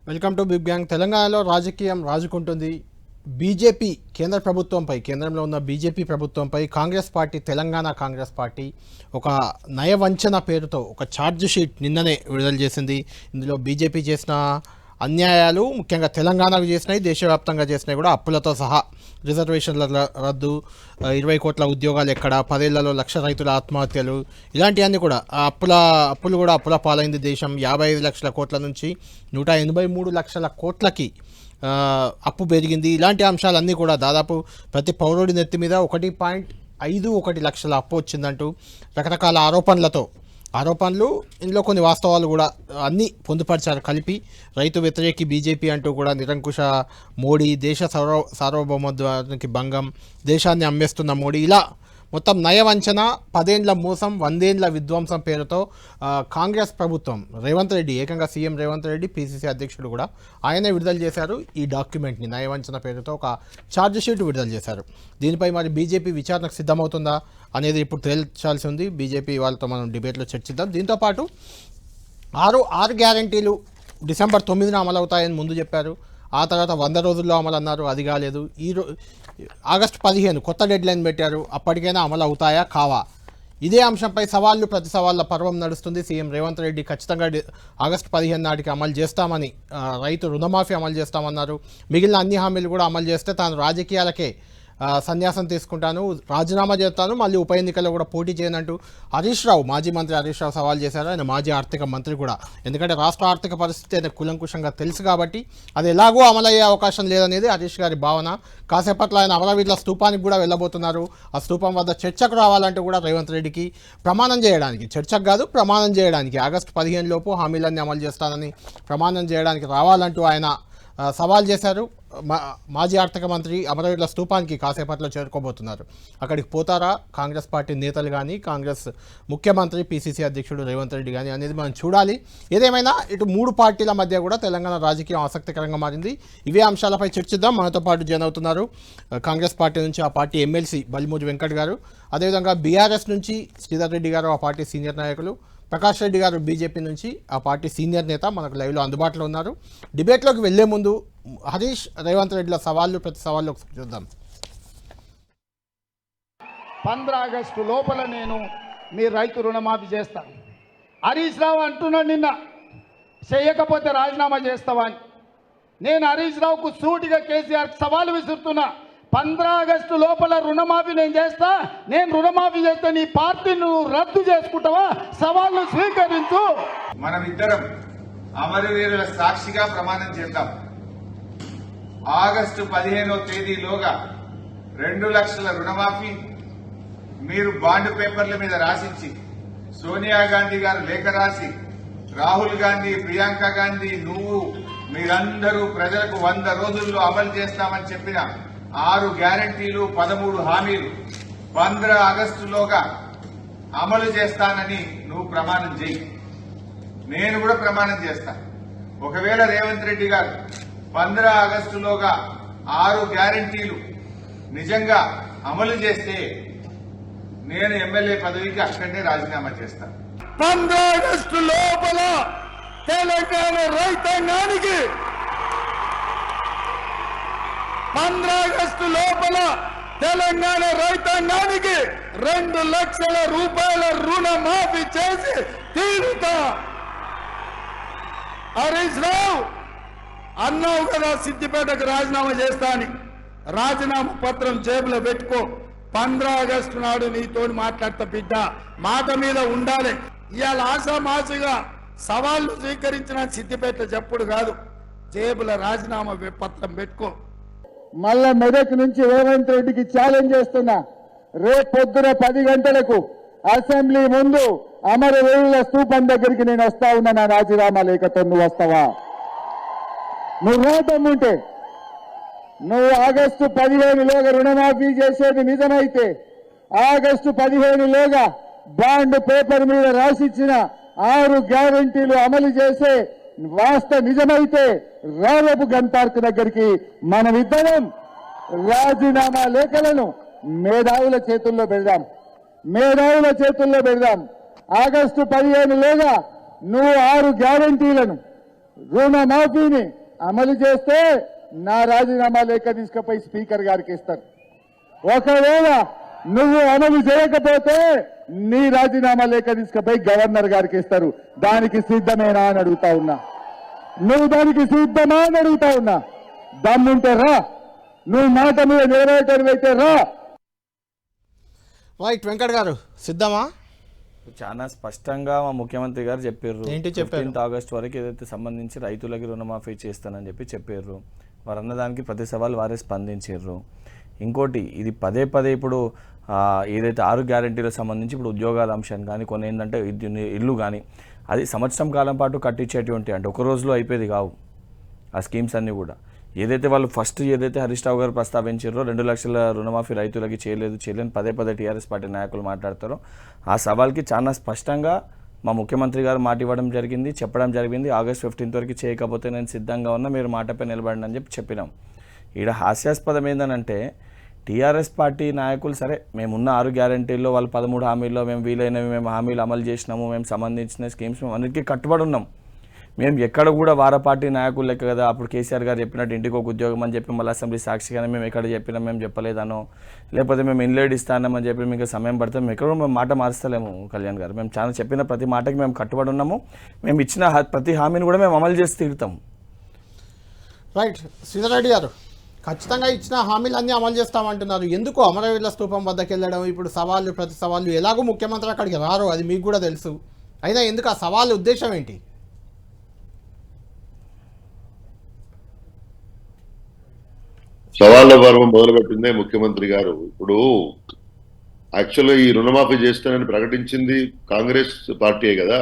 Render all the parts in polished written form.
Welcome to big bang. తెలంగాణలో రాజకీయం రాజుకుంటుంది. BJP కేంద్ర ప్రభుత్వంపై, కేంద్రంలో ఉన్న బీజేపీ ప్రభుత్వంపై కాంగ్రెస్ పార్టీ, తెలంగాణ కాంగ్రెస్ పార్టీ ఒక నయవంచన పేరుతో ఒక ఛార్జ్ షీట్ నిన్ననే విడుదల చేసింది. ఇందులో బీజేపీ చేసిన అన్యాయాలు, ముఖ్యంగా తెలంగాణకు చేసినాయి, దేశవ్యాప్తంగా చేసినాయి కూడా, అప్పులతో సహా రిజర్వేషన్ల రద్దు, 20 కోట్ల ఉద్యోగాలు ఎక్కడ, 10 ఏళ్లలో 1,00,000 రైతుల ఆత్మహత్యలు, ఇలాంటివన్నీ కూడా అప్పులు కూడా అప్పుల పాలైంది దేశం. 55 లక్షల కోట్ల నుంచి 183 లక్షల కోట్లకి అప్పు పెరిగింది. ఇలాంటి అంశాలన్నీ కూడా దాదాపు ప్రతి పౌరుడి నెత్తి మీద 1.51 లక్షల అప్పు వచ్చిందంటూ రకరకాల ఆరోపణలు, ఇందులో కొన్ని వాస్తవాలు కూడా అన్నీ పొందుపరిచారు కలిపి. రైతు వ్యతిరేకి బీజేపీ అంటూ కూడా నిరంకుశ మోడీ, దేశ సార్వభౌమత్వానికి భంగం, దేశాన్ని అమ్మేస్తున్న మోడీ, ఇలా మొత్తం నయవంచన, 10 ఏండ్ల మోసం, 100 ఏండ్ల విధ్వంసం పేరుతో కాంగ్రెస్ ప్రభుత్వం, రేవంత్ రెడ్డి, ఏకంగా సీఎం రేవంత్ రెడ్డి, పీసీసీ అధ్యక్షుడు కూడా ఆయనే విడుదల చేశారు ఈ డాక్యుమెంట్ని. నయవంచన పేరుతో ఒక ఛార్జ్ షీట్ విడుదల చేశారు. దీనిపై మరి బీజేపీ విచారణకు సిద్ధమవుతుందా అనేది ఇప్పుడు తేల్చాల్సి ఉంది. బీజేపీ వాళ్ళతో మనం డిబేట్లో చర్చిద్దాం. దీంతోపాటు ఆరు గ్యారంటీలు డిసెంబర్ 9న అమలు అవుతాయని ముందు చెప్పారు. ఆ తర్వాత 100 రోజుల్లో అమలు అన్నారు, అది కాలేదు. ఆగస్టు 15 కొత్త డెడ్లైన్ పెట్టారు. అప్పటికైనా అమలు అవుతాయా కావా? ఇదే అంశంపై సవాళ్లు ప్రతి సవాళ్ళ పర్వం నడుస్తుంది. సీఎం రేవంత్ రెడ్డి ఖచ్చితంగా ఆగస్టు 15 నాటికి అమలు చేస్తామని, రైతు రుణమాఫీ అమలు చేస్తామన్నారు. మిగిలిన అన్ని హామీలు కూడా అమలు చేస్తే తాను రాజకీయాలకే సన్యాసం తీసుకుంటాను, రాజీనామా చేస్తాను, మళ్ళీ ఉప ఎన్నికల్లో కూడా పోటీ చేయనంటూ మాజీ మంత్రి హరీష్ రావు సవాల్ చేశారు. ఆయన మాజీ ఆర్థిక మంత్రి కూడా. ఎందుకంటే రాష్ట్ర ఆర్థిక పరిస్థితి ఆయన కూలంకుషంగా తెలుసు కాబట్టి అది ఎలాగో అమలయ్యే అవకాశం లేదనేది హరీష్ గారి భావన. కాసేపట్లో ఆయన అమరవీరుల స్తూపానికి కూడా వెళ్ళబోతున్నారు. ఆ స్తూపం వద్ద చర్చకు రావాలంటూ కూడా రేవంత్ రెడ్డికి ప్రమాణం చేయడానికి, చర్చకు కాదు ప్రమాణం చేయడానికి, ఆగస్టు 15 లోపు హామీలన్నీ అమలు చేస్తానని ప్రమాణం చేయడానికి రావాలంటూ ఆయన సవాల్ చేశారు. మాజీ ఆర్థిక మంత్రి అమరవీరుల స్తూపానికి కాసేపట్లో చేరుకోబోతున్నారు. అక్కడికి పోతారా కాంగ్రెస్ పార్టీ నేతలు కానీ, కాంగ్రెస్ ముఖ్యమంత్రి పీసీసీ అధ్యక్షుడు రేవంత్ రెడ్డి కానీ అనేది మనం చూడాలి. ఏదేమైనా ఇటు 3 పార్టీల మధ్య కూడా తెలంగాణ రాజకీయం ఆసక్తికరంగా మారింది. ఇవే అంశాలపై చర్చిద్దాం. మనతో పాటు జాయిన్ అవుతున్నారు కాంగ్రెస్ పార్టీ నుంచి ఆ పార్టీ ఎమ్మెల్సీ బలిమూజి వెంకట్ గారు, అదేవిధంగా బీఆర్ఎస్ నుంచి శ్రీధర్ రెడ్డి గారు, ఆ పార్టీ సీనియర్ నాయకులు, ప్రకాష్ రెడ్డి గారు బీజేపీ నుంచి ఆ పార్టీ సీనియర్ నేత మనకు లైవ్లో అందుబాటులో ఉన్నారు. డిబేట్లోకి వెళ్లే ముందు హరీష్, రేవంత్ రెడ్డిల సవాళ్ళు ప్రతి సవాళ్ళు చూద్దాం. 15 ఆగస్టు లోపల నేను మీ రైతు రుణమాఫీ చేస్తాను. హరీష్ రావు అంటున్నాడు నిన్న, చేయకపోతే రాజీనామా చేస్తావా అని. నేను హరీష్ రావుకు సూటిగా కేసీఆర్ సవాలు విసురుతున్నా. 15 ఆగస్టు లోపల రుణమాఫీ నేను చేస్తా, నేను రుణమాఫీ చేస్తే నీ పార్టీని నువ్వు రద్దు చేసుకుంటావా? సవాళ్ళు స్వీకరించు. మనమిద్దరం అమరవీరుల సాక్షిగా ప్రమాణం చేద్దాం. ఆగస్టు 15వ తేదీలోగా 2 లక్షల రుణమాఫీ మీరు బాండ్ పేపర్ల మీద రాసిచ్చి, సోనియా గాంధీ గారు లేఖ రాసి, రాహుల్ గాంధీ, ప్రియాంక గాంధీ, నువ్వు, మీరందరూ ప్రజలకు 100 రోజుల్లో అమలు చేస్తామని చెప్పిన 6 గ్యారంటీలు, 13 హామీలు 15 ఆగస్టులోగా అమలు చేస్తానని నువ్వు ప్రమాణం చేయి. నేను కూడా ప్రమాణం చేస్తా. ఒకవేళ రేవంత్ రెడ్డి గారు 15 ఆగస్టులోగా 6 గ్యారంటీలు నిజంగా అమలు చేస్తే నేను ఎమ్మెల్యే పదవికి అక్కడనే రాజీనామా చేస్తాను. 15 ఆగస్టు లోపల తెలంగాణ రైతాంగానికి 15 ఆగస్టు లోపల తెలంగాణ రైతాంగానికి 2 లక్షల రూపాయల రుణమాఫీ చేసి తీరుతా. హరీష్ రావు అన్నావు కదా సిద్దిపేటకు రాజీనామా చేస్తా అని. రాజీనామా పత్రం జేబులో పెట్టుకో. 15 ఆగస్టు నాడు నీతో మాట్లాడతా బిడ్డ, మాట మీద ఉండాలి. ఇవాళ ఆశామాసిగా సవాళ్లు స్వీకరించిన సిద్దిపేట చెప్పుడు కాదు, జేబుల రాజీనామా పత్రం పెట్టుకో. మళ్ళా మెదక్ నుంచి రేవంత్ రెడ్డికి ఛాలెంజ్ చేస్తున్నా. రేపు పొద్దున 10 గంటలకు అసెంబ్లీ ముందు అమరవీరుల స్తూపం దగ్గరికి నేను వస్తా ఉన్నా. నా రాజీనామా లేఖతో నువ్వు వస్తావా? నువ్వు రాతమ్ముంటే, నువ్వు ఆగస్టు 15లోగా రుణమాఫీ చేసేది నిజమైతే, ఆగస్టు 15లోగా బాండ్ పేపర్ మీద రాసిచ్చిన 6 గ్యారంటీలు అమలు చేసే నిజమైతే రేపు గన్ పార్క్ దగ్గరికి మనమిద్దరం రాజీనామా లేఖలను మేధావుల చేతుల్లో పెడదాం. ఆగస్టు 15లోగా నువ్వు 6 గ్యారంటీలను రుణమాఫీని అమలు చేస్తే నా రాజీనామా లేఖ తీసుకుపోయి స్పీకర్ గారికి ఇస్తారు. ఒకవేళ నువ్వు అమలు చేయకపోతే నీ రాజీనామా లేఖ తీసుకుపోయి గవర్నర్ గారికి ఇస్తారు. దానికి సిద్ధమేనా అని అడుగుతా ఉన్నా. నువ్వు దానికి సిద్ధమా అని అడుగుతా ఉన్నా. దమ్ముంటే రా, నువ్వు మాట మీద నెరవేర్చైతే రా. రైట్ వెంకట్ గారు సిద్ధమా? చాలా స్పష్టంగా మా ముఖ్యమంత్రి గారు చెప్పారు. ఏంటి చెప్పారు? 15 ఆగస్టు వరకు ఏదైతే సంబంధించి రైతులకి రుణమాఫీ చేస్తానని చెప్పారు. వారు అన్నదానికి ప్రతి సవాల్ వారే స్పందించారు. ఇంకోటి ఇది పదే ఇప్పుడు ఏదైతే 6 గ్యారెంటీలకు సంబంధించి ఇప్పుడు ఉద్యోగాల అంశాన్ని కానీ కొన్ని ఏంటంటే ఇల్లు కానీ అది సంవత్సరం కాలం పాటు కట్టించేటువంటి అంటే ఒక రోజులో అయిపోయేది కావు ఆ స్కీమ్స్ అన్నీ కూడా. ఏదైతే వాళ్ళు ఫస్ట్ ఏదైతే హరీష్ రావు గారు ప్రస్తావించారో 2 లక్షల రుణమాఫీ రైతులకి చేయలేని పదే టీఆర్ఎస్ పార్టీ నాయకులు మాట్లాడతారో ఆ సవాల్కి చాలా స్పష్టంగా మా ముఖ్యమంత్రి గారు మాట ఇవ్వడం జరిగింది, చెప్పడం జరిగింది. ఆగస్ట్ 15 వరకు చేయకపోతే నేను సిద్ధంగా ఉన్నా, మీరు మాటపై నిలబడండి అని చెప్పినాం. ఈడ హాస్యాస్పదం ఏంటంటే టీఆర్ఎస్ పార్టీ నాయకులు సరే మేమున్న 6 గ్యారెంటీల్లో వాళ్ళు 13 హామీల్లో మేము వీలైనవి మేము హామీలు అమలు చేసినాము, మేము సంబంధించిన స్కీమ్స్ మేము అన్నిటికీ కట్టుబడి ఉన్నాం. మేము ఎక్కడ కూడా వార పార్టీ నాయకులు లెక్క కదా అప్పుడు కేసీఆర్ గారు చెప్పినట్టు ఇంటికి ఒక ఉద్యోగం అని చెప్పి మళ్ళీ అసెంబ్లీ సాక్షిగానే మేము ఎక్కడ చెప్పినా మేము చెప్పలేదనో లేకపోతే మేము ఇన్లైడ్ ఇస్తానని చెప్పి మీకు సమయం పడితే మేము ఎక్కడ మేము మాట మారుస్తలేము కళ్యాణ్ గారు. మేము చాలా చెప్పిన ప్రతి మాటకి మేము కట్టుబడి ఉన్నాము. మేము ఇచ్చిన ప్రతి హామీని కూడా మేము అమలు చేసి తీరుతాము. రైట్ శ్రీధర్ రెడ్డి గారు, ఖచ్చితంగా ఇచ్చిన హామీలన్నీ అమలు చేస్తామంటున్నారు. ఎందుకు అమరవీరుల స్తూపం వద్దకు వెళ్ళడం? ఇప్పుడు సవాళ్ళు ప్రతి సవాళ్ళు ఎలాగో ముఖ్యమంత్రి అక్కడికి రారు, అది మీకు కూడా తెలుసు. అయినా ఎందుకు ఆ సవాళ్ళ ఉద్దేశం ఏంటి? సవాళ్ళ పర్వం మొదలుపెట్టిందే ముఖ్యమంత్రి గారు. ఇప్పుడు యాక్చువల్గా ఈ రుణమాఫీ చేస్తానని ప్రకటించింది కాంగ్రెస్ పార్టీయే కదా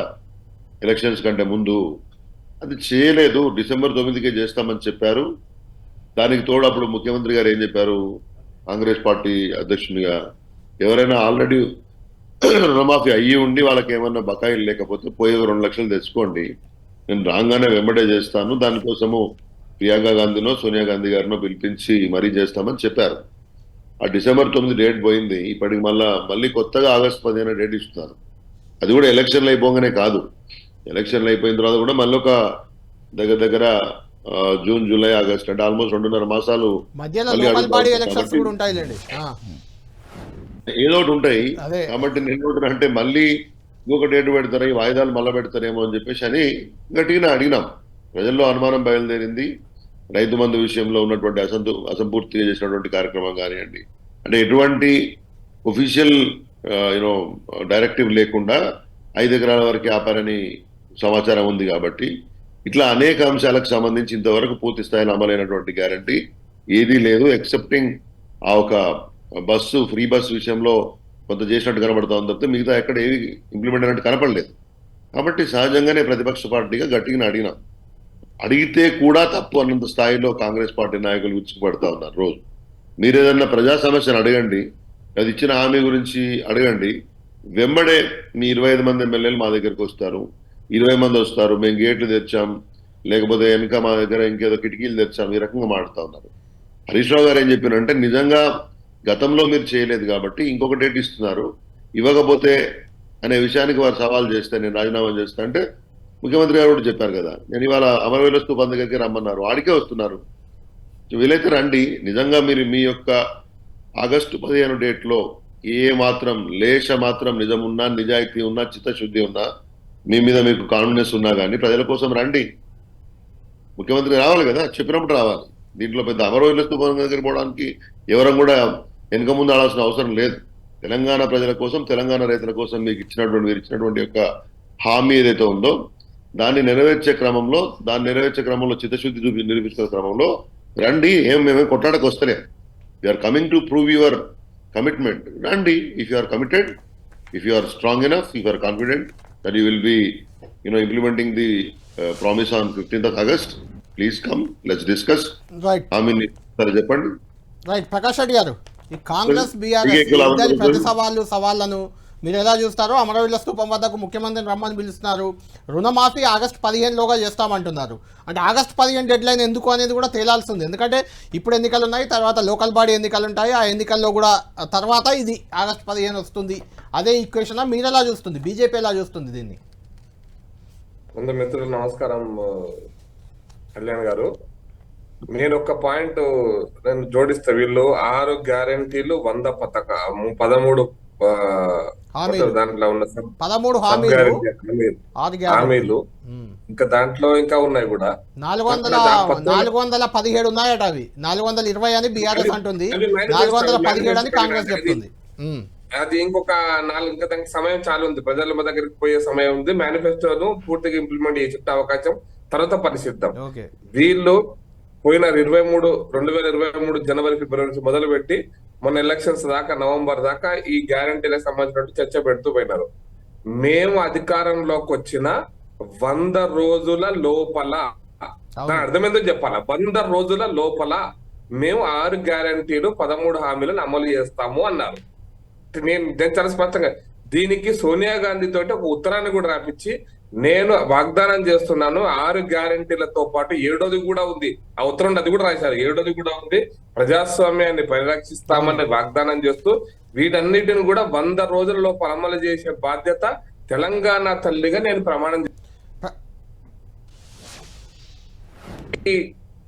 ఎలక్షన్స్ కంటే ముందు. అది చేయలేదు, డిసెంబర్ 9కే చేస్తామని చెప్పారు. దానికి తోడు అప్పుడు ముఖ్యమంత్రి గారు ఏం చెప్పారు, కాంగ్రెస్ పార్టీ అధ్యక్షునిగా ఎవరైనా ఆల్రెడీ రుణమాఫీ అయ్యి ఉండి వాళ్ళకి ఏమన్నా బకాయిలు లేకపోతే పోయే 2 లక్షలు తెచ్చుకోండి, నేను రాగానే వెంబడే చేస్తాను, దానికోసము ప్రియాంక గాంధీనో సోనియా గాంధీ గారినో పిలిపించి మరీ చేస్తామని చెప్పారు. ఆ డిసెంబర్ 9 డేట్ పోయింది. ఇప్పటికి మళ్ళీ కొత్తగా ఆగస్టు 15 డేట్ ఇస్తున్నారు. అది కూడా ఎలక్షన్లు అయిపోగానే కాదు, ఎలక్షన్లు అయిపోయిన తర్వాత కూడా మళ్ళీ ఒక దగ్గర జూన్ జూలై ఆగస్ట్ అంటే ఆల్మోస్ట్ 2.5 మాసాలు ఏదో ఒకటి ఉంటాయి. కాబట్టి నేను అంటే మళ్ళీ ఇంకొక డేట్ పెడతారా, ఈ వాయిదాలు మళ్ళీ పెడతారేమో అని చెప్పేసి అని గట్టిగా అడిగినాం. ప్రజల్లో అనుమానం బయలుదేరింది. రైతు బంధు విషయంలో ఉన్నటువంటి అసంపూర్తిగా చేసినటువంటి కార్యక్రమం కానివ్వండి, అంటే ఎటువంటి ఒఫీషియల్ డైరెక్టివ్ లేకుండా 5 ఎకరాల వరకు ఆపారని సమాచారం ఉంది. కాబట్టి ఇట్లా అనేక అంశాలకు సంబంధించి ఇంతవరకు పూర్తి స్థాయిలో అమలైనటువంటి గ్యారంటీ ఏదీ లేదు. ఎక్సెప్టింగ్ ఆ ఒక బస్సు ఫ్రీ బస్సు విషయంలో కొంత చేసినట్టు కనబడతా ఉంది తప్పితే మిగతా ఎక్కడ ఏవి ఇంప్లిమెంట్ అయినట్టు కనపడలేదు. కాబట్టి సహజంగానే ప్రతిపక్ష పార్టీగా గట్టిగా అడిగినాం. అడిగితే కూడా తప్పు అన్నంత స్థాయిలో కాంగ్రెస్ పార్టీ నాయకులు ఉచ్చుకుపడతా ఉన్నారు. రోజు మీరు ఏదన్నా ప్రజా సమస్యను అడగండి, అది ఇచ్చిన హామీ గురించి అడగండి, వెంబడే మీ 25 మంది ఎమ్మెల్యేలు మా దగ్గరకు వస్తారు, 20 మంది వస్తారు, మేము గేట్లు తెచ్చాం, లేకపోతే వెనక మా దగ్గర ఇంకేదో కిటికీలు తెచ్చాం, ఈ రకంగా మాడుతూ ఉన్నారు. హరీష్ రావు గారు ఏం చెప్పినారంటే నిజంగా గతంలో మీరు చేయలేదు కాబట్టి ఇంకొక డేట్ ఇస్తున్నారు, ఇవ్వకపోతే అనే విషయానికి వారు సవాల్ చేస్తే నేను రాజీనామా చేస్తా అంటే ముఖ్యమంత్రి గారు కూడా చెప్పారు కదా, నేను ఇవాళ అమరవీరుల స్తూపం దగ్గరికి రమ్మన్నారు, వాడికే వస్తున్నారు. వీలైతే రండి. నిజంగా మీరు మీ యొక్క ఆగస్టు 15 డేట్లో ఏ మాత్రం లేశ మాత్రం నిజం ఉన్నా, నిజాయితీ ఉన్నా, చిత్తశుద్ధి ఉన్నా, మీ మీద మీకు కాన్ఫిడెన్స్ ఉన్నా కానీ ప్రజల కోసం రండి. ముఖ్యమంత్రి రావాలి కదా, చెప్పినప్పుడు రావాలి. దీంట్లో పెద్ద అమరవీరుల స్తూపం దగ్గరికి పోవడానికి ఎవరం కూడా వెనక ముందు ఆడాల్సిన అవసరం లేదు. తెలంగాణ ప్రజల కోసం, తెలంగాణ రైతుల కోసం మీరు ఇచ్చినటువంటి యొక్క హామీ ఏదైతే ఉందో దాన్ని నెరవేర్చే క్రమంలో చిత్తశుద్ధి నిరూపించుకునే క్రమంలో రండి. మేమే కొట్లాడకు వస్తలే. We're coming to prove your commitment. రండి. If you are committed, if you are strong enough, if you are confident that you will be implementing the promise on 15th August, please come, let's discuss. హామీని చెప్పండి. Right Prakash Reddy గారు, ఈ Congress BRS ప్రతి సవాళ్లను మీరు ఎలా చూస్తారో? అమరవీరుల స్తూపం వద్దకు ముఖ్యమంత్రిని రమ్మని పిలుస్తున్నారు, రుణమాఫీ ఆగస్టు 15లోగా చేస్తామంటున్నారు. అంటే ఆగస్టు 15 డెడ్ లైన్ ఎందుకు అనేది కూడా తేలాల్సింది. ఎందుకంటే ఇప్పుడు ఎన్నికలు ఉన్నాయి, తర్వాత లోకల్ బాడీ ఎన్నికలు ఉంటాయి, ఆ ఎన్నికల్లో కూడా తర్వాత ఇది ఆగస్టు 15 వస్తుంది. అదే ఈక్వేషన్ మీరు ఎలా చూస్తుంది, బీజేపీ ఎలా చూస్తుంది దీన్ని? అందరు మిత్రులు నమస్కారం. కళ్యాణ్ గారు, నేను ఒక పాయింట్ నేను జోడిస్తా. వీళ్ళు 6 గ్యారెంటీలు 100 13 దాంట్లో ఉన్న 13 హామీలు ఇంకా దాంట్లో ఇంకా ఉన్నాయి కూడా 417 ఉన్నాయట. అవి 420 అని బీఆర్ఎస్ అంటుంది, 417 అని కాంగ్రెస్ చెప్తుంది. అది ఇంకొక 4 ఇంకా దానికి సమయం చాలా ఉంది. ప్రజల దగ్గరికి పోయే సమయం ఉంది. మేనిఫెస్టోను పూర్తిగా ఇంప్లిమెంట్ చేసే అవకాశం తర్వాత పరిశీలిద్దాం. వీళ్ళు పోయిన 2023 జనవరి ఫిబ్రవరి నుంచి మొదలు పెట్టి మొన్న ఎలక్షన్స్ దాకా నవంబర్ దాకా ఈ గ్యారంటీలకు సంబంధించిన చర్చ పెడుతూ పోయినారు. మేము అధికారంలోకి వచ్చిన 100 రోజుల లోపల, దాని అర్థమేందో చెప్పాలా, 100 రోజుల లోపల మేము 6 గ్యారంటీలు 13 హామీలను అమలు చేస్తాము అన్నారు. నేను చాలా స్పష్టంగా దీనికి సోనియా గాంధీ తోటి ఒక ఉత్తరాన్ని కూడా రాపించి నేను వాగ్దానం చేస్తున్నాను 6 గ్యారెంటీలతో పాటు 7ది కూడా ఉంది. ఆ ఉత్తరం అది కూడా రాశారు. 7ది కూడా ఉంది. ప్రజాస్వామ్యాన్ని పరిరక్షిస్తామని వాగ్దానం చేస్తూ వీటన్నిటిని కూడా 100 రోజుల లోపు అమలు చేసే బాధ్యత తెలంగాణ తల్లిగా నేను ప్రమాణం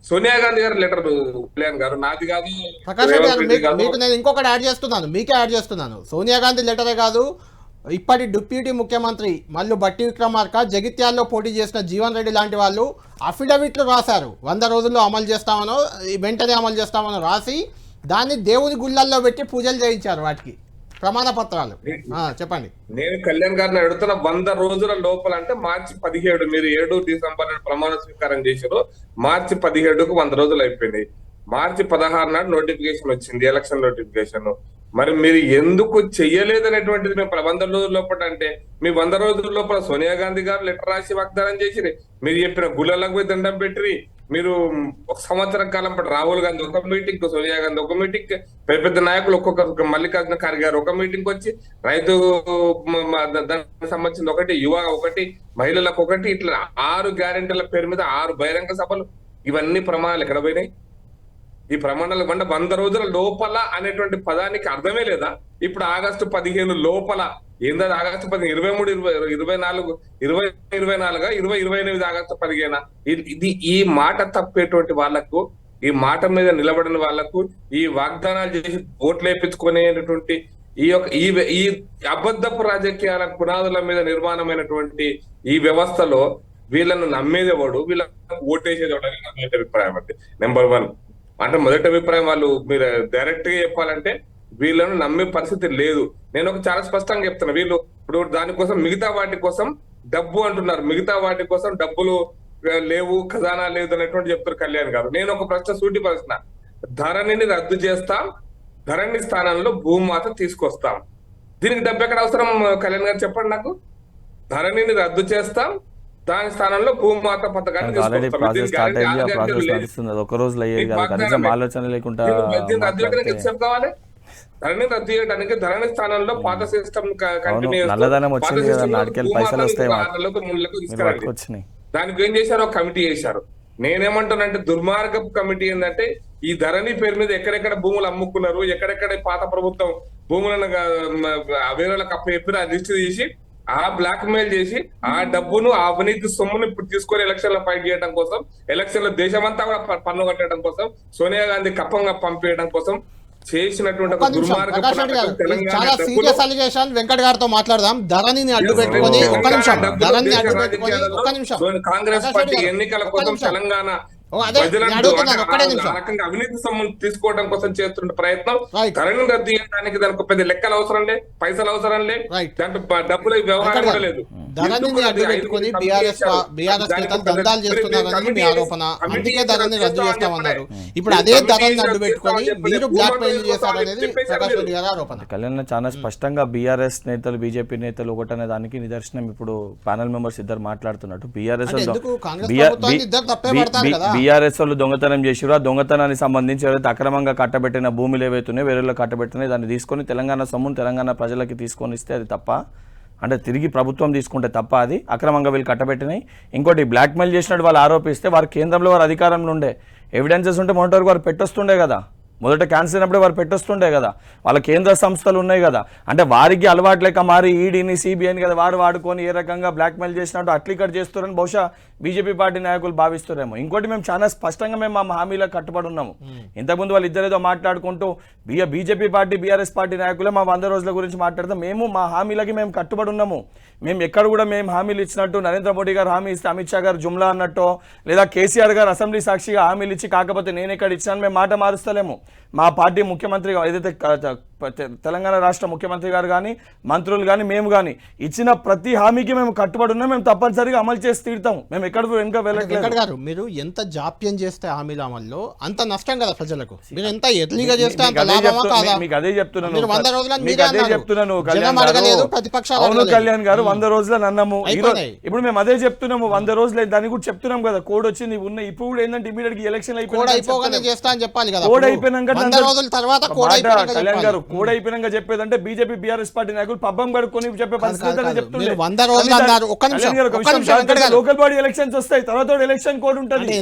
సోనియా గాంధీ గారు లెటర్ కళ్యాణ్ గారు, నాది కాదు. ప్రకాష్ రెడ్డి గారు, మీకు నేను ఇంకొకటి యాడ్ చేస్తున్నాను, మీకే యాడ్ చేస్తున్నాను. సోనియా గాంధీ లెటరే కాదు, ఇప్పటి డిప్యూటీ ముఖ్యమంత్రి మల్లు బట్టి విక్రమార్క, జగిత్యాల్లో పోటీ చేసిన జీవన్ రెడ్డి లాంటి వాళ్ళు అఫిడవిట్లు రాశారు. 100 రోజుల్లో అమలు చేస్తామనో వెంటనే అమలు చేస్తామనో రాసి దాన్ని దేవుని గుళ్ళల్లో పెట్టి పూజలు చేయించారు. వాటికి ప్రమాణ పత్రాలు. చెప్పండి. నేను కళ్యాణ్ గారిని అడుగుతున్న 100 రోజుల లోపల అంటే మార్చి 17, మీరు 7 డిసెంబర్ ప్రమాణ స్వీకారం చేశారు. మార్చి 17కు 100 రోజులు అయిపోయినాయి. మార్చి 16 నాడు నోటిఫికేషన్ వచ్చింది, ఎలక్షన్ నోటిఫికేషన్. మరి మీరు ఎందుకు చెయ్యలేదనేటువంటిది మేము 100 రోజుల లోపల అంటే మీ 100 రోజుల లోపల సోనియా గాంధీ గారు లెటర్ రాసి వాగ్దానం చేసి మీరు చెప్పిన గుళ్ళలకు పోయి దండం పెట్టి మీరు 1 సంవత్సరం కాలం పాటు రాహుల్ గాంధీ ఒక మీటింగ్, సోనియా గాంధీ ఒక మీటింగ్, పెద్ద పెద్ద నాయకులు ఒక్కొక్క మల్లికార్జున ఖార్గే గారు ఒక మీటింగ్ వచ్చి రైతు దానికి సంబంధించిన ఒకటి, యువ ఒకటి, మహిళలకు ఒకటి, ఇట్లా 6 గ్యారెంటీల పేరు మీద 6 బహిరంగ సభలు. ఇవన్నీ ప్రమాణాలు ఎక్కడ పోయినాయి? ఈ ప్రమాణాలు 100 రోజుల లోపల అనేటువంటి పదానికి అర్థమే లేదా? ఇప్పుడు ఆగస్టు 15 లోపల ఏందా? August 15, 23, 24, 2028 August 15. ఇది ఈ మాట తప్పేటువంటి వాళ్లకు, ఈ మాట మీద నిలబడిన వాళ్లకు, ఈ వాగ్దానాలు చేసి ఓట్లు వేయించుకునేటువంటి ఈ అబద్ధపు రాజకీయాల పునాదుల మీద నిర్మాణమైనటువంటి ఈ వ్యవస్థలో వీళ్ళను నమ్మేదేవాడు, వీళ్ళకు ఓటేసేదేవాడు అని నా అభిప్రాయం. అంటే నెంబర్ 1 అంటే మొదటి అభిప్రాయం, వాళ్ళు మీరు డైరెక్ట్ గా చెప్పాలంటే వీళ్ళను నమ్మే పరిస్థితి లేదు. నేను ఒక చాలా స్పష్టంగా చెప్తున్నా. వీళ్ళు ఇప్పుడు దానికోసం మిగతా వాటి కోసం డబ్బు అంటున్నారు, మిగతా వాటి కోసం డబ్బులు లేవు, ఖజానా లేదు అనేటువంటి చెప్తారు కళ్యాణ్ గారు. నేను ఒక ప్రశ్న సూటి ప్రశ్న, ధరణిని రద్దు చేస్తాం, ధరణి స్థానంలో భూమాత తీసుకొస్తాం, దీనికి డబ్బు ఎక్కడ అవసరం కళ్యాణ్ గారు చెప్పండి నాకు? ధరణిని రద్దు చేస్తాం, దాని స్థానంలో భూమాత పథకాన్ని కావాలి. ధరణి రద్దు చేయడానికి ధరణి స్థానంలో పాత సిస్టమ్ దానికి ఏం చేశారు? ఒక కమిటీ చేశారు. నేనేమంటానంటే దుర్మార్గపు కమిటీ ఏంటంటే ఈ ధరణి పేరు మీద ఎక్కడెక్కడ భూములు అమ్ముకున్నారు, ఎక్కడెక్కడ పాత ప్రభుత్వం భూములను వేరేలకు అప్పచెప్పి ఆ లిస్టు తీసి ఆ బ్లాక్ మెయిల్ చేసి ఆ డబ్బును, ఆ అవినీతి సొమ్మును ఇప్పుడు తీసుకొని ఎలక్షన్ లో ఫైట్ చేయడం కోసం, ఎలక్షన్ లో దేశమంతా కూడా పన్ను కట్టడం కోసం, సోనియా గాంధీ కప్పంగా పంపేయడం కోసం చేసినటువంటి చాలా సీరియస్ అలిగేషన్. వెంకట్ గారితో మాట్లాడదాం. ధరణిని అడ్డు పెట్టుకొని కాంగ్రెస్ పార్టీ ఎన్నికల కోసం తెలంగాణ రకంగా అవినీతి సొమ్మును తీసుకోవడం కోసం చేస్తున్న ప్రయత్నం, ధరణిని రద్దు చేయడానికి దానికి పెద్ద లెక్కలు అవసరం లే, పైసలు అవసరం లే, దాంట్లో డబ్బుల వ్యవహారం కూడా లేదు. ధరణిని అడ్డు పెట్టుకుని బీఆర్ఎస్ నేతలు దందాలు చేస్తున్నారని మీ ఆరోపణ. అందుకే ధరణిని రద్దు చేస్తామన్నారు. ఇప్పుడు అదే ధరణిని అడ్డు పెట్టుకొని మీరు బ్లాక్ మెయిల్ చేశారనేది ప్రకాష్ రెడ్డి గారి ఆరోపణ. కళ్యాణ్ చాలా స్పష్టంగా బీఆర్ఎస్ నేతలు, బీజేపీ నేతలు ఒకటనే దానికి నిదర్శనం ఇప్పుడు ప్యానెల్ మెంబర్స్ ఇద్దరు మాట్లాడుతున్నట్టు. బీఆర్ఎస్ వాళ్ళు దొంగతనం చేసిరు, ఆ దొంగతనానికి సంబంధించి ఎవరైతే అక్రమంగా కట్టబెట్టిన భూములు ఏవైతున్నాయో, వేరేలో కట్టబెట్టినాయి, దాన్ని తీసుకొని తెలంగాణ సొమ్మును తెలంగాణ ప్రజలకి తీసుకొని ఇస్తే అది తప్ప? అంటే తిరిగి ప్రభుత్వం తీసుకుంటే తప్ప అది? అక్రమంగా వీళ్ళు కట్టబెట్టినాయి. ఇంకోటి బ్లాక్మెయిల్ చేసినట్టు వాళ్ళు ఆరోపిస్తే వారు కేంద్రంలో వారు అధికారంలో ఉండే ఎవిడెన్సెస్ ఉంటే మొన్నటి వరకు వారు పెట్టొస్తుండే కదా. మొదట క్యాన్సర్ అయినప్పుడే వారు పెట్టొస్తుండే కదా, వాళ్ళ కేంద్ర సంస్థలు ఉన్నాయి కదా. అంటే వారికి అలవాటు లేక మరి ఈడీని సిబిఐని కదా వారు వాడుకొని ఏ రకంగా బ్లాక్మెయిల్ చేసినట్టు అట్లీకట్ చేస్తారని బహుశా బీజేపీ పార్టీ నాయకులు భావిస్తారేమో. ఇంకోటి మేము చాలా స్పష్టంగా మేము మా హామీలకు కట్టుబడి ఉన్నాము. ఇంతకుముందు వాళ్ళు ఇద్దరేదో మాట్లాడుకుంటూ బీజేపీ పార్టీ బీఆర్ఎస్ పార్టీ నాయకులే మా 100 రోజుల గురించి మాట్లాడితే మేము మా హామీలకి మేము కట్టుబడి ఉన్నాము. మేము ఎక్కడ కూడా మేము హామీలు ఇచ్చినట్టు నరేంద్ర మోడీ గారు హామీ ఇస్తే అమిత్ షా గారు జుమ్లా అన్నట్టు లేదా కేసీఆర్ గారు అసెంబ్లీ సాక్షిగా హామీలు ఇచ్చి కాకపోతే నేను ఎక్కడ ఇచ్చాను మేము మాట మారుస్తలేము. మా పార్టీ ముఖ్యమంత్రి ఏదైతే తెలంగాణ రాష్ట్ర ముఖ్యమంత్రి గారు కానీ మంత్రులు కానీ మేము కానీ ఇచ్చిన ప్రతి హామీకి మేము కట్టుబడి ఉన్నాం. మేము తప్పనిసరిగా అమలు చేసి తీరుతాం. మేము ఎక్కడ వెనుక వెళ్ళట్లేదు. గారు మీరు ఎంత జాప్యం చేస్తే హామీల అమల్లో అంత నష్టం కదా ప్రజలకు. మీరు ఎంత ఎర్లీగా చేస్తే అంత లాభమా కాదా? మీకు అదే చెప్తున్నాను. మీరు 100 రోజులు మీకు అదే చెప్తున్నాను కళ్యాణ్ గారు. అవును కళ్యాణ్ గారు 100 రోజులు అన్నాము. ఇప్పుడు మేము అదే చెప్తున్నాము 100 రోజులు దాన్ని కూడా చెప్తున్నాం కదా. కోడ్ వచ్చింది ఉన్న ఇప్పుడు కూడా ఏంటంటే ఇమీడియట్ గా ఎలక్షన్ అయిపోయినాక చేస్తా అని చెప్పాలి కదా. కోడ్ అయిపోయినాక తర్వాత కళ్యాణ్ గారు కోడ్ అయిపోయినాక చెప్పేదంటే బీజేపీ బీఆర్ఎస్ పార్టీ నాయకులు పబ్బం గడుకొని చెప్పే పరిస్థితి చెప్తుండే. లోకల్ బాడీ ఎలక్షన్స్ వస్తాయి, తర్వాత ఎలక్షన్ కోడ్ ఉంటుంది.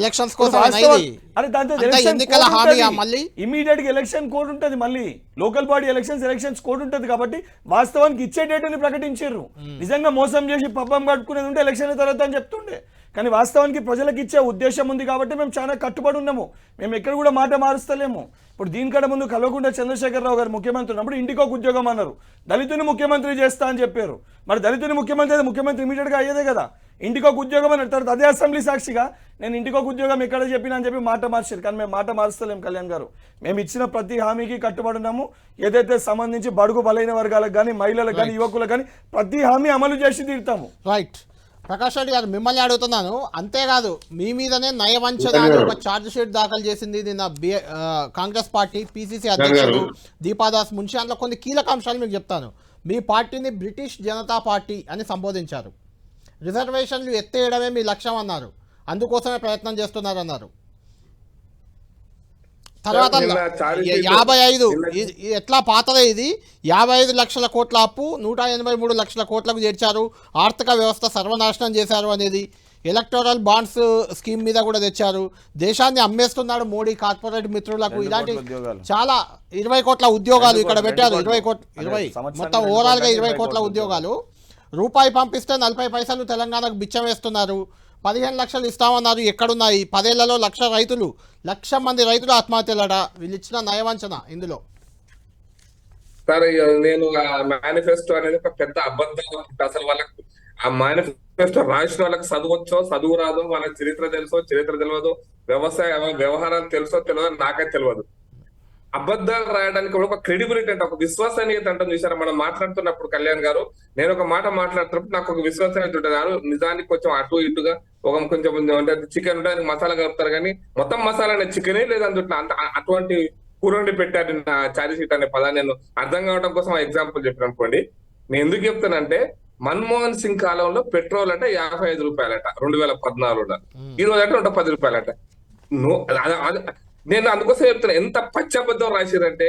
ఇమీడియట్ గా ఎలక్షన్ కోడ్ ఉంటుంది. మళ్ళీ లోకల్ బాడీ ఎలక్షన్స్ కోడ్ ఉంటుంది. కాబట్టి వాస్తవానికి ఇచ్చే డేట్ని ప్రకటించారు. నిజంగా మోసం చేసి పబ్బం గడుపుకునేది ఉంటే ఎలక్షన్ తర్వాత అని చెప్తుండే. కానీ వాస్తవానికి ప్రజలకు ఇచ్చే ఉద్దేశం ఉంది కాబట్టి మేము చాలా కట్టుబడి ఉన్నాము. మేము ఎక్కడ కూడా మాట మారుస్తలేము. ఇప్పుడు దీనికంటే ముందు కల్వకుంట్ల చంద్రశేఖరరావు గారు ముఖ్యమంత్రి ఉన్నప్పుడు ఇంటికి ఒక ఉద్యోగం అన్నారు. దళితుని ముఖ్యమంత్రి చేస్తా అని చెప్పారు. మరి దళితుని ముఖ్యమంత్రి ఇమీడియట్గా అయ్యేదే కదా. ఇంటికి ఒక ఉద్యోగం అని అంటారు. అదే అసెంబ్లీ సాక్షిగా నేను ఇంటికి ఒక ఉద్యోగం ఎక్కడ చెప్పినా అని చెప్పి మాట మార్చారు. కానీ మేము మాట మారుస్తలేం కళ్యాణ్ గారు. మేము ఇచ్చిన ప్రతి హామీకి కట్టుబడి ఉన్నాము. ఏదైతే సంబంధించి బడుగు బలైన వర్గాలకు కానీ మహిళలకు కానీ యువకులకు కానీ ప్రతి హామీ అమలు చేసి తీరుతాము. రైట్. ప్రకాష్ రెడ్డి గారు మిమ్మల్ని అడుగుతున్నాను. అంతేకాదు మీ మీదనే నయవంచన ఒక ఛార్జ్ షీట్ దాఖలు చేసింది నిన్న కాంగ్రెస్ పార్టీ పిసిసి అధ్యక్షుడు దీపాదాస్ మున్షి. అందులో కొన్ని కీలక అంశాలు మీకు చెప్తాను. మీ పార్టీని బ్రిటిష్ జనతా పార్టీ అని సంబోధించారు. రిజర్వేషన్లు ఎత్తేయడమే మీ లక్ష్యం అన్నారు. అందుకోసమే ప్రయత్నం చేస్తున్నారన్నారు. తర్వాత 55 ఎట్లా పాతదే ఇది 55 లక్షల కోట్ల అప్పు 183 లక్షల కోట్లకు చేర్చారు. ఆర్థిక వ్యవస్థ సర్వనాశనం చేశారు అనేది. ఎలక్టోరల్ బాండ్స్ స్కీమ్ మీద కూడా తెచ్చారు. దేశాన్ని అమ్మేస్తున్నాడు మోడీ కార్పొరేట్ మిత్రులకు. ఇలాంటి చాలా 20 కోట్ల ఉద్యోగాలు ఇక్కడ పెట్టారు. 20 మొత్తం ఓవరాల్గా 20 కోట్ల ఉద్యోగాలు. రూపాయి పంపిస్తే 40 పైసలు తెలంగాణకు బిచ్చం వేస్తున్నారు. 15 లక్షలు ఇస్తామన్నారు. ఎక్కడున్నాయి? 10 ఏళ్లలో 1,00,000 మంది రైతులు ఆత్మహత్యలట. వీళ్ళు ఇచ్చిన నయవంచన ఇందులో. సరే, నేను మేనిఫెస్టో అనేది ఒక పెద్ద అబద్ధం. అసలు వాళ్ళకి ఆ మేనిఫెస్టో రాసిన వాళ్ళకి చదువచ్చో చదువు రాదో, వాళ్ళకి చరిత్ర తెలియదు, వ్యవహారాలు తెలుసో తెలియదు, నాకే తెలియదు. అబద్ధాలు రాయడానికి ఒక క్రెడిబిలిటీ అంటే ఒక విశ్వసనీయత అంటుంది చూసారా. మనం మాట్లాడుతున్నప్పుడు కళ్యాణ్ గారు నేను ఒక మాట మాట్లాడుతున్నప్పుడు నాకు ఒక విశ్వసనీయత ఉంటుంది. నిజానికి కొంచెం అటు ఇటుగా ఒక కొంచెం అంటే చికెన్ ఉంటుంది, మసాలా కలుపుతారు కానీ మొత్తం మసాలా అనేది చికెనే లేదు అందుట్లో. అటువంటి కూరండి పెట్టారు నా ఛార్జ్ షీట్ అనే పదాన్ని నేను అర్థం కావడం కోసం ఎగ్జాంపుల్ చెప్పాను అనుకోండి. నేను ఎందుకు చెప్తానంటే మన్మోహన్ సింగ్ కాలంలో పెట్రోల్ అంటే 55 రూపాయలట 2014లో. ఈ రోజు అంటే 110 రూపాయలట. నేను అందుకోసం చెప్తున్నా ఎంత పచ్చబద్ధం రాసిరంటే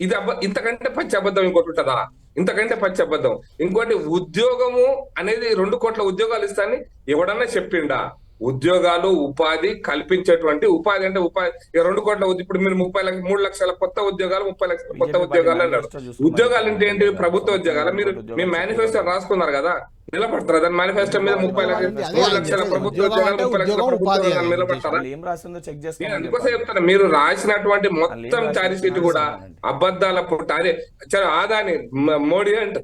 ఇది ఇంతకంటే పచ్చబద్ధం ఇంకోటి ఉంటుందా? ఇంతకంటే పచ్చబద్ధం ఇంకోటి. ఉద్యోగము అనేది 2 కోట్ల ఉద్యోగాలు ఇస్తానని ఎవడన్నా చెప్పిండా? ఉద్యోగాలు ఉపాధి కల్పించేటువంటి ఉపాధి అంటే ఉపాధి 2 కోట్ల. ఇప్పుడు మీరు 3 లక్షల కొత్త ఉద్యోగాలు 30 లక్షల కొత్త ఉద్యోగాలు అన్నారు. ఉద్యోగాలు అంటే ఏంటి? ప్రభుత్వ ఉద్యోగాలు. మీరు మీ మేనిఫెస్టో రాసుకున్నారు కదా, నిలబడతారా? దాని మేనిఫెస్టో మీద 3 లక్షల ప్రభుత్వ ఉద్యోగాలు 30 లక్షల ప్రభుత్వ ఉద్యోగాలు నిలబడతారా? అందుకోసం చెప్తాను మీరు రాసినటువంటి మొత్తం ఛార్జ్ షీట్ కూడా అబద్ధాల పుట్ట. అదే ఆదాని మోడీ అంటే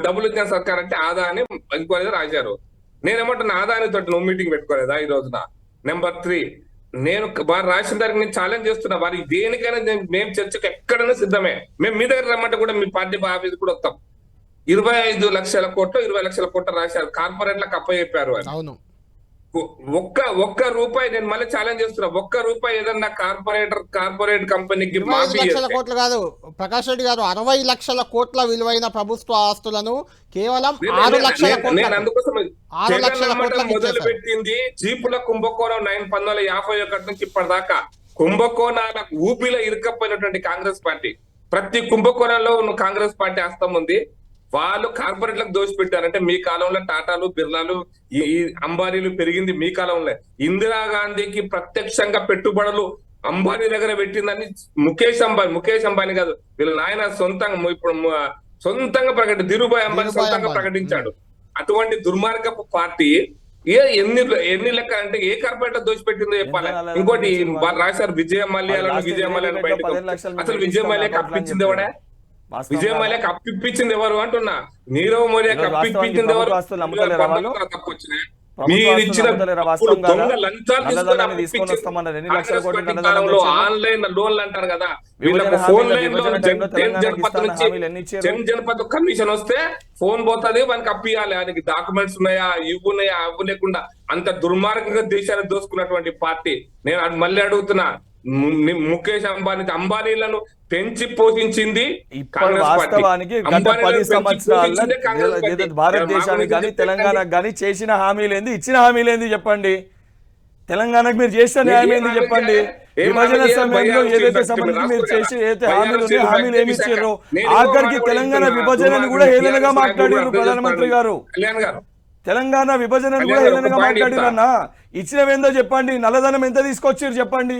డబ్బులు ఇచ్చిన సర్కార్ అంటే ఆదాని ఇంకోనేదో రాశారు. నేనేమంటున్నా ఆదానితో నువ్వు మీటింగ్ పెట్టుకోలేదా ఈ రోజున? నెంబర్ 3 నేను వారు రాసిన దానికి నేను ఛాలెంజ్ చేస్తున్నా. వారి దేనికైనా మేము చర్చకు ఎక్కడైనా సిద్ధమే. మేము మీ దగ్గర రమ్మంటే కూడా మీ పార్టీ ఆఫీస్ కూడా వస్తాం. 25 లక్షల కోట్లు 20 లక్షల కోట్లు రాశారు. కార్పొరేట్లకు అప్పచెప్పారు అని. అవును. ఒక్క రూపాయి నేను మళ్ళీ ఛాలెంజ్ చేస్తున్నా. ఒక్క రూపాయి ఏదన్నా కార్పొరేట్ కంపెనీకి 25 లక్షల కోట్లు కాదు ప్రకాష్ రెడ్డి గారు, 60 లక్షల కోట్ల విలువైన ప్రభుత్వ ఆస్తులను కేవలం 6 లక్షల మొదలు పెట్టింది. జీపుల కుంభకోణం 1951 నుంచి ఇప్పటిదాకా కుంభకోణాలకు ఊపిలో ఇరుక్కపోయినటువంటి కాంగ్రెస్ పార్టీ. ప్రతి కుంభకోణంలో కాంగ్రెస్ పార్టీ హస్తం ఉంది. వాళ్ళు కార్పొరేట్లకు దోషిపెట్టారంటే మీ కాలంలో టాటాలు బిర్లాలు ఈ అంబానీలు పెరిగింది మీ కాలంలో. ఇందిరాగాంధీకి ప్రత్యక్షంగా పెట్టుబడులు అంబానీ దగ్గర పెట్టిందని ముఖేష్ అంబానీ కాదు, వీళ్ళ నాయన సొంతంగా ఇప్పుడు సొంతంగా ధీరుభాయ్ అంబానీ సొంతంగా ప్రకటించాడు. అటువంటి దుర్మార్గపు పార్టీ ఎన్ని లెక్క అంటే ఏ కార్పొరేటర్ దోచిపెట్టిందో చెప్పాలి. ఇంకోటి రాశారు విజయ మల్యాలను బయటకు. అసలు విజయ మల్యాకి అప్పించింది ఎవడే? విజయ మల్యాకి అప్పిప్పించింది ఎవరు అంటున్నా? నీరవ్ మోడీకి అప్పిప్పించింది ఎవరు? తప్పు వచ్చినాయి. మీరు ఇచ్చిన దొంగ లంచాలు తీసుకుని ఆన్లైన్ లోన్లు అంటారు కదా, వీళ్ళకు ఫోన్ లైన్ లో జనపద్ నుంచి జనపద్ కమిషన్ వస్తే ఫోన్ పోతుంది, మనకి అప్పియాలి. ఆయనకి డాక్యుమెంట్స్ ఉన్నాయా, ఇవి ఉన్నాయా, అవి లేకుండా అంత దుర్మార్గంగా దేశాన్ని దోసుకున్నటువంటి పార్టీ. నేను మళ్ళీ అడుగుతున్నా, ముఖేష్ అంబానీలను పెంచి పోషించింది వాస్తవానికి గత 10 సంవత్సరాల్లో భారతదేశానికి కానీ తెలంగాణకు కానీ చేసిన హామీలేంది, ఇచ్చిన హామీలేంది చెప్పండి. తెలంగాణకు మీరు చేసిన న్యాయం ఏంది చెప్పండి. విభజన సమయంలో ఏదైతే సంబంధించి మీరు చేసి ఏదైతే హామీలు ఏమి ఇచ్చారో ఆఖరికి తెలంగాణ విభజనను కూడా హేళనగా మాట్లాడారు ప్రధానమంత్రి గారు. తెలంగాణ విభజనను కూడా హేళనగా మాట్లాడారన్నా. ఇచ్చినవేందో చెప్పండి. నల్లధనం ఎంత తీసుకొచ్చారు చెప్పండి.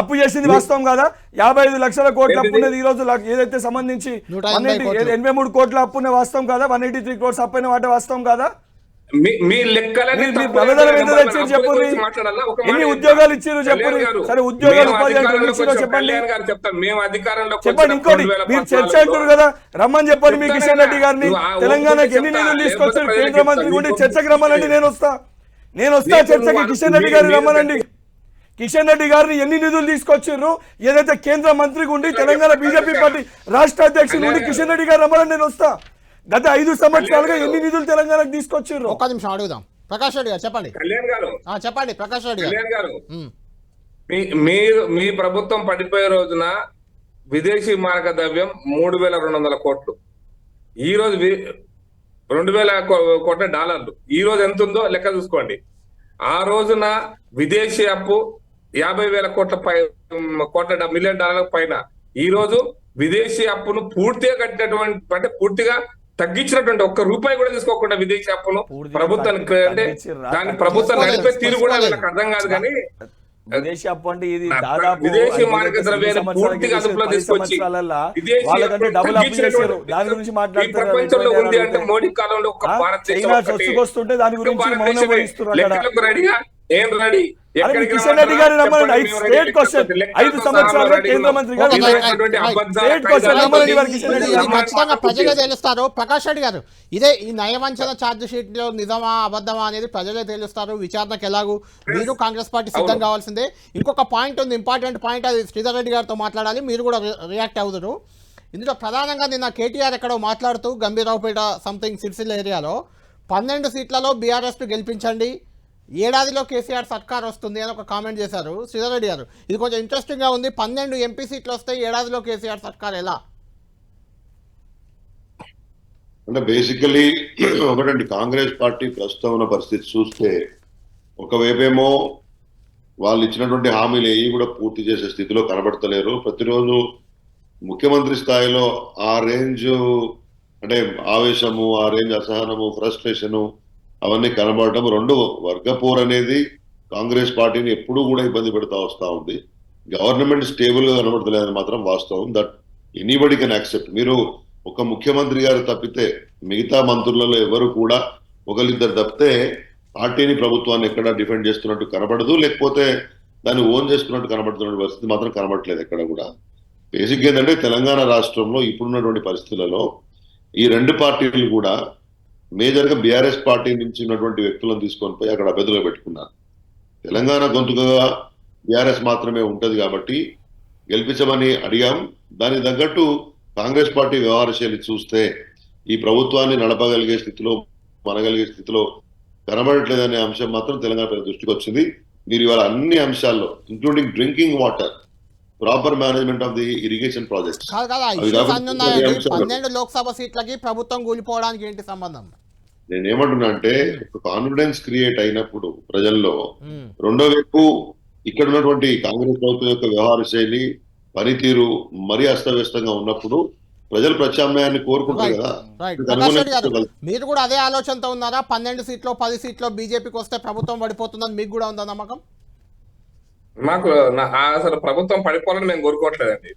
అప్పు చేసింది వాస్తవం కదా. 55 లక్షల కోట్ల అప్పున్నది ఈ రోజు ఏదైతే సంబంధించి 83 కోట్ల అప్పున్న వాస్తవం కదా. 183 క్రోర్స్ అప్పైన వాటి వాస్తవం కదా. చెప్పండి ఎన్ని ఉద్యోగాలు ఇచ్చారు చెప్పండి. సరే ఉద్యోగాలు చెప్పండి. చెప్పండి ఇంకోటి మీరు చర్చ అంటారు కదా, రమ్మని చెప్పండి మీ కిషన్ రెడ్డి గారిని. తెలంగాణకి ఎన్ని నిధులు తీసుకొచ్చారు కేంద్ర మంత్రి ఉండి చర్చకు రమ్మనండి. నేను వస్తా చర్చకి. కిషన్ రెడ్డి గారిని రమ్మనండి. కిషన్ రెడ్డి గారిని ఎన్ని నిధులు తీసుకొచ్చారు, ఏదైతే కేంద్ర మంత్రికి ఉండి తెలంగాణ బీజేపీ పార్టీ రాష్ట్ర అధ్యక్షుడు ఉండి కిషన్ రెడ్డి గారు రమ్మని నేను వస్తా. గత 5 సంవత్సరాలుగా ఎన్ని నిధులు తెలంగాణకు తీసుకొచ్చారు? ఒక్క నిమిషం అడుగుదాం. ప్రకాష్ రెడ్డి గారు చెప్పండి. చెప్పండి ప్రకాష్ రెడ్డి గారు. మీ ప్రభుత్వం పడిపోయే రోజున విదేశీ మారక ద్రవ్యం 3200 కోట్లు, ఈ రోజు 2000 కోట్ల డాలర్లు. ఈ రోజు ఎంత ఉందో లెక్క చూసుకోండి. ఆ రోజున విదేశీ అప్పు 50,000 కోట్ల మిలియన్ డాలర్ల పైన. ఈ రోజు విదేశీ అప్పును పూర్తిగా కట్టినటువంటి, అంటే పూర్తిగా తగ్గించినటువంటి, ఒక్క రూపాయి కూడా తీసుకోకుండా విదేశీ అప్పును ప్రభుత్వానికి, అంటే దాని ప్రభుత్వం నడిపే తీరు కూడా నాకు అర్థం కాదు. కానీ విదేశీ అప్పు అంటే ఇది దాదాపు విదేశీ మారక ద్రవ్యాన్ని పూర్తిగా అదుపులో తీసుకొచ్చి వాళ్ళకంటే డబుల్ అప్పు చేశారు. దాని గురించి ప్రపంచంలో ఉంది అంటే మోడీ కాలంలో ఒక భారతదేశం వస్తుంటే దాని గురించి మౌనం వహిస్తున్నారు. రెడీగా ఏం రెడీ? కిషన్ రెడ్డి గారు రమ్మని 5 సంవత్సరాలుగా కేంద్ర మంత్రి గారు ఖచ్చితంగా ప్రజలే తెలుస్తారు. ప్రకాష్ రెడ్డి గారు, ఇదే ఈ నయవంచన ఛార్జ్ షీట్ లో నిజమా అబద్ధమా అనేది ప్రజలే తెలుస్తారు. విచారణకు ఎలాగూ మీరు కాంగ్రెస్ పార్టీ సిద్ధం కావాల్సిందే. ఇంకొక పాయింట్ ఉంది, ఇంపార్టెంట్ పాయింట్, అది శ్రీధర్ రెడ్డి గారితో మాట్లాడాలి, మీరు కూడా రియాక్ట్ అవుతారు. ఇందులో ప్రధానంగా నిన్న కేటీఆర్ ఎక్కడో మాట్లాడుతూ గంభీరావుపేట సంథింగ్ సిరిసిల్ల ఏరియాలో 12 సీట్లలో బీఆర్ఎస్పీ గెలిపించండి, ఏడాదిలో కేసీఆర్ సర్కార్ వస్తుంది అని ఒక కామెంట్ చేశారు శ్రీధర్ రెడ్డి గారు. ఇది కొంచెం ఇంట్రెస్టింగ్గా ఉంది. 12 ఎంపీ సీట్లు వస్తే ఏడాదిలో కేసీఆర్ సర్కార్ ఎలా? అంటే బేసికలీ ఒకటండి, కాంగ్రెస్ పార్టీ ప్రస్తుతం ఉన్న పరిస్థితి చూస్తే ఒకవైపేమో వాళ్ళు ఇచ్చినటువంటి హామీలు ఏవి కూడా పూర్తి చేసే స్థితిలో కనబడతలేరు. ప్రతిరోజు ముఖ్యమంత్రి స్థాయిలో ఆ రేంజ్, అంటే ఆవేశము, ఆ రేంజ్ అసహనము, ఫ్రస్ట్రేషను అవన్నీ కనబడటం. 2 వర్గపోర్ అనేది కాంగ్రెస్ పార్టీని ఎప్పుడూ కూడా ఇబ్బంది పెడతా వస్తూ ఉంది. గవర్నమెంట్ స్టేబుల్ గా కనబడతలేదని మాత్రం వాస్తవం. That anybody can accept. మీరు ఒక ముఖ్యమంత్రి గారు తప్పితే మిగతా మంత్రులలో ఎవరు కూడా, ఒకరిద్దరు తప్పితే పార్టీని, ప్రభుత్వాన్ని ఎక్కడ డిఫెండ్ చేస్తున్నట్టు కనబడదు, లేకపోతే దాన్ని ఓన్ చేసుకున్నట్టు కనబడుతున్న పరిస్థితి మాత్రం కనబడట్లేదు ఎక్కడ కూడా. బేసిక్ ఏంటంటే తెలంగాణ రాష్ట్రంలో ఇప్పుడున్నటువంటి పరిస్థితులలో ఈ 2 పార్టీలు కూడా మేజర్ గా బీఆర్ఎస్ పార్టీ నుంచి ఉన్నటువంటి వ్యక్తులను తీసుకొని పోయి అక్కడ అభ్యర్థులు పెట్టుకున్నారు. తెలంగాణ గొంతుకగా బీఆర్ఎస్ మాత్రమే ఉంటది కాబట్టి గెలిపించమని అడిగాం. దానికి తగ్గట్టు కాంగ్రెస్ పార్టీ వ్యవహార శైలి చూస్తే ఈ ప్రభుత్వాన్ని నడపగలిగే స్థితిలో, మనగలిగే స్థితిలో కనబడట్లేదనే అంశం మాత్రం తెలంగాణ ప్రజల దృష్టికి వచ్చింది. మీరు ఇవాళ అన్ని అంశాల్లో, including drinking water, proper management of the irrigation projects, 12 Lok Sabha సీట్లకి ప్రభుత్వం కూలిపోవడానికి ఏంటి సంబంధం? నేనేమంటున్నా అంటే, ఒక కాన్ఫిడెన్స్ క్రియేట్ అయినప్పుడు ప్రజల్లో, రెండో వైపు ఇక్కడ ఉన్నటువంటి కాంగ్రెస్ ప్రభుత్వం యొక్క వ్యవహార శైలి, పనితీరు మరీ అస్తవ్యస్తంగా ఉన్నప్పుడు ప్రజలు ప్రత్యామ్నాయాన్ని కోరుకుంటారు కదా. మీరు కూడా అదే ఆలోచనతో ఉన్నారా? 12 సీట్లో 10 సీట్లో బీజేపీకి వస్తే ప్రభుత్వం పడిపోతుందని మీకు కూడా ఉందా నమ్మకం? మాకు అసలు ప్రభుత్వం పడిపోవాలని మేము కోరుకోవట్లేదండి.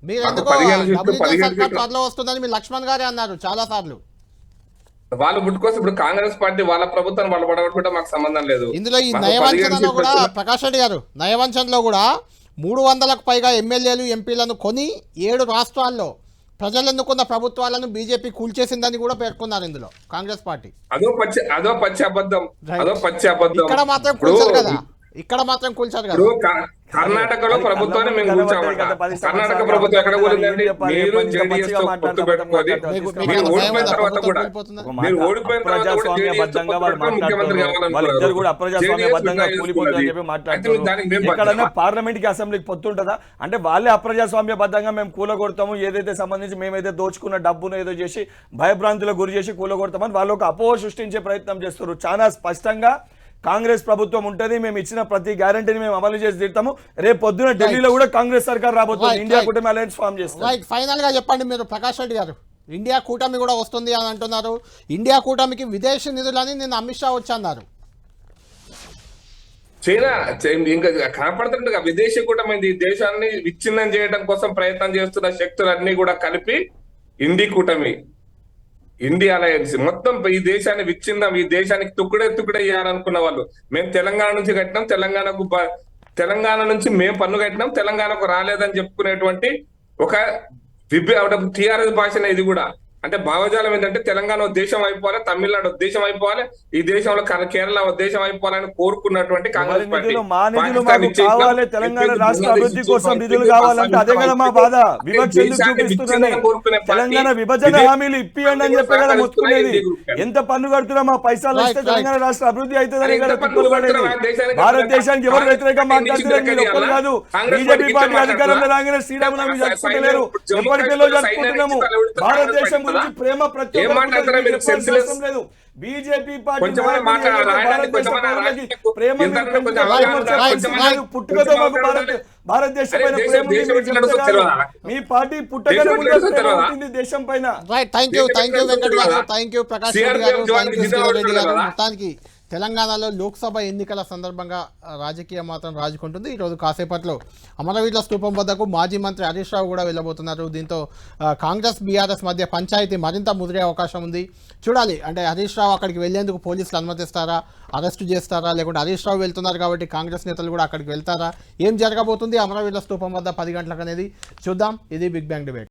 మీరు మాకు ఎందుకో 15 సీట్లు, డబ్ల్యూజే 15 సర్కార్ సీట్లు. త్వరలో వస్తుందని మీ లక్ష్మణ్ గారే అన్నారు చాలా సార్లు. వాళ్ళు పుట్టుకోసం ఇప్పుడు కాంగ్రెస్ పార్టీ వాళ్ళ ప్రభుత్వాన్ని వాళ్ళు పడగొట్టుకుంటే మాకు సంబంధం లేదు. ఇందులో ఈ మాకు 15 నయవంచనలో సీట్లు కూడా వచ్చినా- ప్రకాష్ రెడ్డి గారు నయవంచనలో కూడా 300లకు పైగా ఎమ్మెల్యేలు ఎంపీలను కొని 7 రాష్ట్రాల్లో ప్రజలు ఎన్నుకున్న ప్రభుత్వాలను బీజేపీ కూల్చేసిందని కూడా పేర్కొన్నారు ఇందులో కాంగ్రెస్ పార్టీ. అదో పచ్చి అబద్ధం. Right. అదో పచ్చి అబద్ధం. ఇక్కడ మాత్రం ఇప్పుడు కూల్చారు కదా, ఇక్కడ మాత్రం కూల్చారు కదా. కర్ణాటకలో ప్రభుత్వాన్ని మేము కూర్చామంట. కర్ణాటక ప్రభుత్వం ఎక్కడ కూలిందండి? మీరు జేడీఎస్ తో పొత్తు పెట్టుకొని మీరు ఓడిపోయిన తర్వాత కూడా మీరు ఓడిపోయిన తర్వాత కూడా JDS తో పొత్తు పెట్టుకొని ముఖ్యమంత్రి వాళ్ళిద్దరు కూడా అప్రజాస్వామ్యబద్ధంగా కావాలనుకున్నారు. కూలిపోతుందని చెప్పి మాట్లాడుతున్నారు. ఎక్కడన్నా పార్లమెంట్కి అసెంబ్లీకి పొత్తుంటదా అంటే వాళ్ళే అప్రజాస్వామ్యబద్ధంగా మేము కూలగొడతాము, ఏదైతే సంబంధించి మేమైతే దోచుకున్న డబ్బును ఏదో చేసి భయభ్రాంతులకు గురి చేసి కూలగొడతామని వాళ్ళు ఒక అపోహ సృష్టించే ప్రయత్నం చేస్తారు. చాలా స్పష్టంగా కాంగ్రెస్ ప్రభుత్వం ఉంటుంది, మేము ఇచ్చిన ప్రతి గ్యారంటీని మేము అమలు చేసి తీరుతాము. రేపు పొద్దున ఢిల్లీలో కూడా కాంగ్రెస్ సర్కార్ రాబోతుంది, ఇండియా కూటమి అలయన్స్ ఫామ్ చేస్తారు. రైట్, ఫైనల్ గా చెప్పండి మీరు ప్రకాష్ రెడ్డి గారు. ఇండియా కూటమి కూడా వస్తుంది అని అంటున్నారు. ఇండియా కూటమికి విదేశీ నిధులని నిన్న అమిత్ షా వచ్చి అన్నారు. చైనా ఇంకా కనపడుతుండగా విదేశీ కూటమి దేశాన్ని విచ్ఛిన్నం చేయడం కోసం ప్రయత్నం చేస్తున్న శక్తులన్నీ కూడా కలిపి ఇండి కూటమి, ఇండియా అలయన్స్ మొత్తం ఈ దేశాన్ని విచ్ఛిన్నం, ఈ దేశానికి తుక్కుడే చేయాలనుకున్న వాళ్ళు. మేము తెలంగాణ నుంచి కట్టినాం, తెలంగాణ నుంచి మేము పన్ను కట్టినాం, తెలంగాణకు రాలేదని చెప్పుకునేటువంటి ఒక టిఆర్ఎస్ భాష ఇది కూడా. అంటే భావజాలం ఏంటంటే తెలంగాణ దేశం అయిపోవాలి, తమిళనాడు దేశం అయిపోవాలి, ఈ దేశంలో కేరళ దేశం అయిపోవాలని కోరుకున్నటువంటి కాంగ్రెస్ పార్టీ. మా నిధులు మాకు కావాలి, తెలంగాణ రాష్ట్ర అభివృద్ధి కోసం నిధులు కావాలంటే అదే కదా మా బాధ. వివక్ష ఎందుకు చూపిస్తుందని తెలంగాణ విభజన హామీలు ఇప్పియండి అని చెప్పే కదా మొత్తుకునేది. ఎంత పన్ను కడుతున్నా మా పైసలు ఇస్తే తెలంగాణ రాష్ట్ర అభివృద్ధి అవుతుందని కదా తిప్పులు పడేది. భారతదేశానికి ఎవరు వ్యతిరేకంగా మాట్లాడుతున్నారు? మీరు ఒక్కరు కాదు, బీజేపీ పార్టీ అధికారంలో రాగానే శ్రీరామనవమి జరుపుకుంటలేరు, ఎప్పటికెళ్ళో జరుపుకుంటున్నాము. భారతదేశం గురించి ప్రేమ ప్రతి లేదు. బీజేపీ పార్టీ పుట్టుకతో మాకు భారతదేశం పైన ప్రేమ, మీ పార్టీ పుట్టకనే ఉంటుంది దేశం పైన. రైట్, థ్యాంక్ యూ వెంకట్ గారు, థ్యాంక్ యూ ప్రకాష్ రెడ్డి గారు, థ్యాంక్ యూ శ్రీధర్ రెడ్డి గారు. మొత్తానికి తెలంగాణలో లోక్సభ ఎన్నికల సందర్భంగా రాజకీయం మాత్రం రాజుకుంటుంది. ఈరోజు కాసేపట్లో అమరవీరుల స్తూపం వద్దకు మాజీ మంత్రి హరీష్ రావు కూడా వెళ్ళబోతున్నారు. దీంతో కాంగ్రెస్ బీఆర్ఎస్ మధ్య పంచాయతీ మరింత ముదిరే అవకాశం ఉంది. చూడాలి, అంటే హరీష్ రావు అక్కడికి వెళ్లేందుకు పోలీసులు అనుమతిస్తారా, అరెస్టు చేస్తారా, లేకుంటే హరీష్ రావు వెళ్తున్నారు కాబట్టి కాంగ్రెస్ నేతలు కూడా అక్కడికి వెళ్తారా, ఏం జరగబోతుంది అమరవీరుల స్తూపం వద్ద 10 గంటలకు అనేది చూద్దాం. ఇది బిగ్ బ్యాంగ్ డిబేట్.